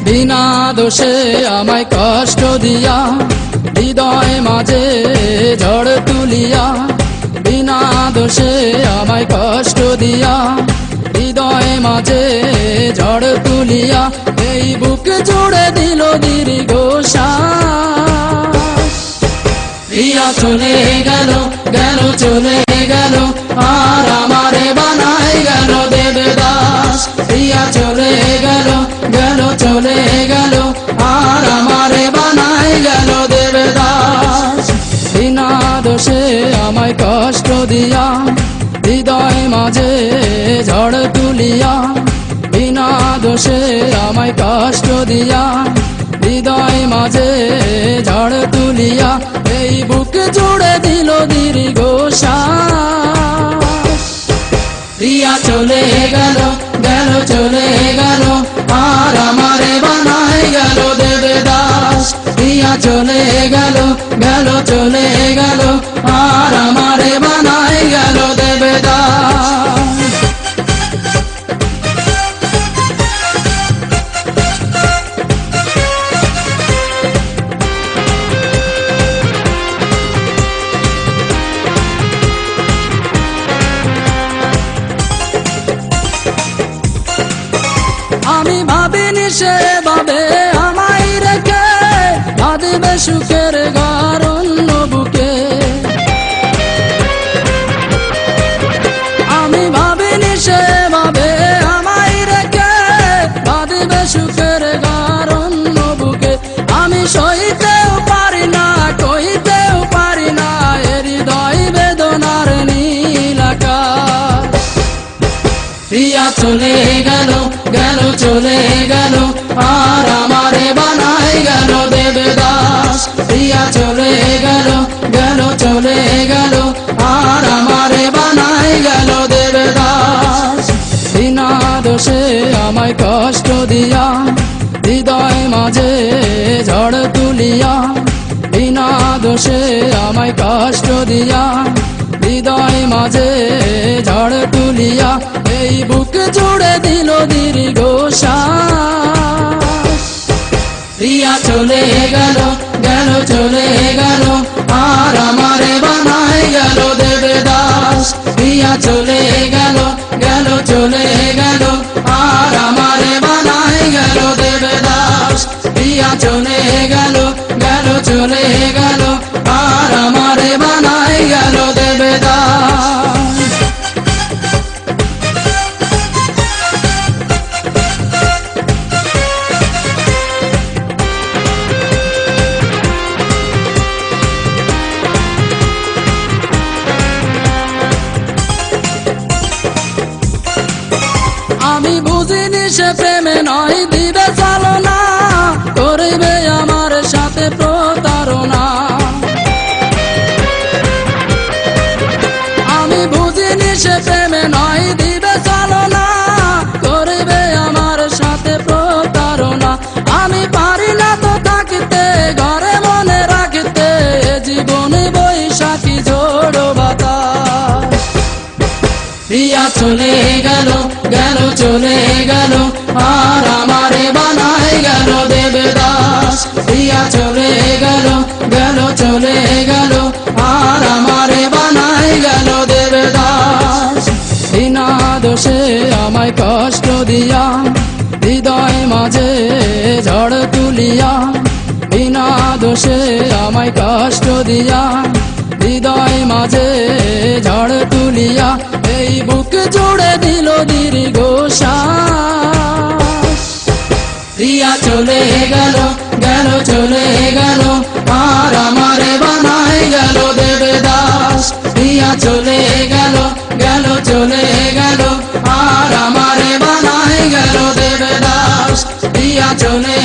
বিনা দোষে আমায় কষ্ট দিয়া, হৃদয় মাঝে ঝড় তুলিয়া। বিনা দোষে আমায় কষ্ট দিয়া, হৃদয় মাঝে ঝড় তুলিয়া। এই বুক জুড়ে দিল দীর্ঘ শ্বাস। প্রিয়া চলে গেল, গেল চলে গেল, আর আমারে বানাই গেল দেবদাস। প্রিয়া চলে গেল, গেল চলে গেল, আর আমারে বানাই গেল দেবদাস। বিনা দোষে আমায় কষ্ট দিয়া, হৃদয় মাঝে ঝড় তুলিয়া। বিনা দোষে আমায় কষ্ট দিয়া, হৃদয় মাঝে ঝড় তুলিয়া। এই বুক জুড়ে দিল দীর্ঘ শ্বাস। প্রিয়া চলে গেল, গেল চলে গেল, আর আমারে বানাই গেল দেবদাস। প্রিয়া চলে গেল, গেল চলে গেল, আর আমারে বানাই গেল দেবদাস। আমি ভাবিনি সে ভাবে আমায় রেখে বাঁধবে সুখের ঘর অন্য বুকে। আমি ভাবিনি সে ভাবে আমায় রেখে বাঁধবে সুখের ঘর অন্য বুকে। আমি সইতেও পারি না, কইতেও পারি না, হৃদয় বেদনার নীল আকাশ। প্রিয়া চলে গেল, গেল চলে গেল, আর আমারে বানাই গেল দেবদাস। প্রিয়া চলে গেল, গেল চলে গেল, আর আমারে বানাই গেল দেবদাস। বিনা দোষে আমায় কষ্ট দিয়া, হৃদয় মাঝে ঝড় তুলিয়া। বিনা দোষে আমায় কষ্ট দিয়া, হৃদয় মাঝে ঝড় তুলিয়া। এই বুক জুড়ে দিল দীর্ঘ শ্বাস। প্রিয়া চলে গেল, গেল চলে গেল, আর আমারে বানাই গেল দেবদাস। প্রিয়া চলে গেল, গেল চলে গেল, আর আমারে বানাই গেল দেবদাস। প্রিয়া চলে গেল, গেল চলে গেল, আর আমারে বানাই গেল দেবদাস। আমি বুঝিনি সে প্রেমে নয় দিবে চালনা, করবে আমার সাথে প্রতারণা। আমি বুঝিনি সে প্রেমে নয় দিবে চালনা, করবে আমার সাথে প্রতারণা। আমি পারি না তো থাকতে ঘরে মনে রাখতে, জীবনে বৈশাখী ঝোড়ো বাতাস। প্রিয়া চলে গেল, গেল চলে গেল, আর আমারে বানাই গেল দেবদাস। প্রিয়া চলে গেল, গেল চলে গেল, আর আমারে বানাই গেল দেবদাস। বিনা দোষে আমায় কষ্ট দিয়া, হৃদয় মাঝে ঝড় তুলিয়া। বিনা দোষে আমায় কষ্ট দিয়া, হৃদয় মাঝে ঝড় তুলিয়া। এই বুক জুড়ে দিল দীর্ঘ শ্বাস। প্রিয়া চলে গেল, গেল চলে গেল, আর আমারে বানাই গেল দেবদাস। প্রিয়া চলে গেল, গেল চলে গেল, আর আমারে বানাই গেল দেবদাস। প্রিয়া চলে